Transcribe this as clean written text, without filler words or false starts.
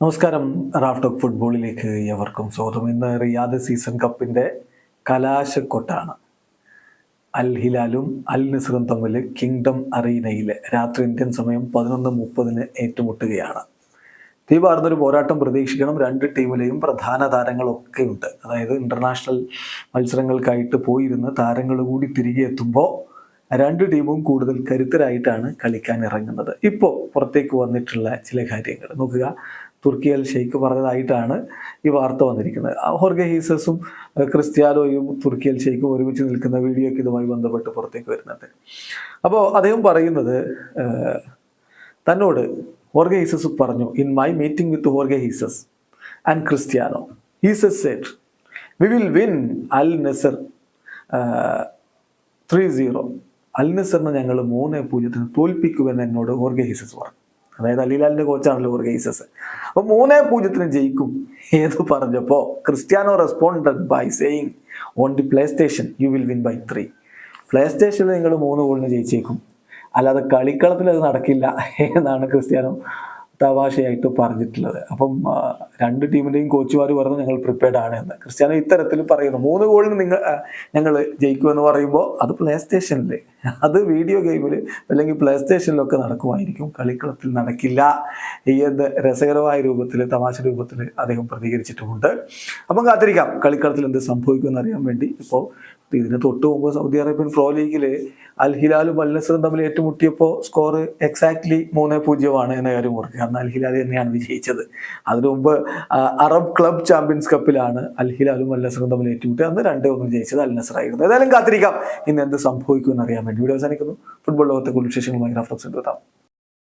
നമസ്കാരം. Raf talk ഫുട്ബോളിലേക്ക് എവർക്കും സ്വാഗതം. ഇന്ന് റിയാദ് സീസൺ കപ്പിൻ്റെ കലാശക്കൊട്ടാണ്. അൽ ഹിലാലും അൽ നസറും തമ്മിൽ കിങ്ഡം അറീനയിൽ രാത്രി ഇന്ത്യൻ സമയം 11:30 ഏറ്റുമുട്ടുകയാണ്. തീപാർന്നൊരു പോരാട്ടം പ്രതീക്ഷിക്കണം. രണ്ട് ടീമിലെയും പ്രധാന താരങ്ങളൊക്കെ ഉണ്ട്. അതായത് ഇൻ്റർനാഷണൽ മത്സരങ്ങൾക്കായിട്ട് പോയിരുന്ന താരങ്ങൾ കൂടി തിരികെ എത്തുമ്പോൾ രണ്ട് ടീമും കൂടുതൽ കരുത്തരായിട്ടാണ് കളിക്കാൻ ഇറങ്ങുന്നത്. ഇപ്പോൾ പുറത്തേക്ക് വന്നിട്ടുള്ള ചില കാര്യങ്ങൾ നോക്കുക. തുർക്കി അൽ ഷെയ്ഖ് പറഞ്ഞതായിട്ടാണ് ഈ വാർത്ത വന്നിരിക്കുന്നത്. ഹോർഗെ ഹീസസും ക്രിസ്ത്യാനോയും തുർക്കി അൽ ഷെയ്ഖും ഒരുമിച്ച് നിൽക്കുന്ന വീഡിയോ ഒക്കെ ഇതുമായി ബന്ധപ്പെട്ട് പുറത്തേക്ക് വരുന്നുണ്ട്. അപ്പോൾ അദ്ദേഹം പറയുന്നത്, തന്നോട് ഹോർഗെ ഹീസസ് പറഞ്ഞു, ഇൻ മൈ മീറ്റിംഗ് വിത്ത് ഹോർഗെ Jesus and Cristiano, Jesus said we will win Al Nassr 3-0. Al നസറിനെ ഞങ്ങൾ 3-0 തോൽപ്പിക്കുമെന്ന് എന്നോട് ഹോർഗെ ഹീസസ് പറഞ്ഞു. അതായത് അൽ ഹിലാലിൻ്റെ കോച്ചാണല്ലോ ഹോർഗെ ഹീസസ്. അപ്പോൾ 3-0 ജയിക്കും ഏത് പറഞ്ഞപ്പോൾ Cristiano responded by saying on the PlayStation you will win by 3. പ്ലേ സ്റ്റേഷനിൽ നിങ്ങൾ 3 ഗോളിന് ജയിച്ചേക്കും, അല്ലാതെ കളിക്കളത്തിൽ അത് നടക്കില്ല എന്നാണ് ക്രിസ്ത്യാനോ തമാശയായിട്ട് പറഞ്ഞിട്ടുള്ളത്. അപ്പം രണ്ട് ടീമിൻ്റെയും കോച്ചുമാർ പറഞ്ഞു ഞങ്ങൾ പ്രിപ്പയർഡ് ആണ് എന്ന്. ക്രിസ്ത്യാനോ ഇത്തരത്തിൽ പറയുന്നു. 3 ഗോളിന് ഞങ്ങൾ ജയിക്കുമെന്ന് പറയുമ്പോൾ അത് പ്ലേ സ്റ്റേഷനിൽ, അത് വീഡിയോ ഗെയിമിൽ അല്ലെങ്കിൽ പ്ലേ സ്റ്റേഷനിലൊക്കെ നടക്കുമായിരിക്കും, കളിക്കളത്തിൽ നടക്കില്ല എന്ന് രസകരമായ രൂപത്തിൽ, തമാശ രൂപത്തിൽ അദ്ദേഹം പ്രതികരിച്ചിട്ടുമുണ്ട്. അപ്പം കാത്തിരിക്കാം കളിക്കളത്തിൽ എന്ത് സംഭവിക്കുമെന്ന് അറിയാൻ വേണ്ടി. ഇപ്പോൾ ഇതിന് തൊട്ട് മുമ്പ് സൗദി അറേബ്യൻ പ്രോ ലീഗിൽ അൽ ഹിലാലും അൽ നസറും തമ്മിൽ ഏറ്റുമുട്ടിയപ്പോൾ സ്കോർ എക്സാക്ട്ലി 3-0 എന്ന കാര്യം ഓർക്കുക. അന്ന് അൽ ഹിലാൽ തന്നെയാണ് വിജയിച്ചത്. അതിനു മുമ്പ് അറബ് ക്ലബ് ചാമ്പ്യൻസ് കപ്പിലാണ് അൽ ഹിലാലും അൽ നസറും തമ്മിൽ ഏറ്റുമുട്ടി. അന്ന് 2-1 ജയിച്ചത് അൽ നസർ ആയിരുന്നു. ഏതായാലും കാത്തിരിക്കാം ഇന്ന് എന്ത് സംഭവിക്കുമെന്ന് അറിയാൻ വേണ്ടി. വീഡിയോ അവസാനിക്കുന്നു. ഫുട്ബോൾ ലോകത്തെ കൂടുതൽ വിശേഷങ്ങളുമായി റാഫ് ടോക്സ് എത്താം.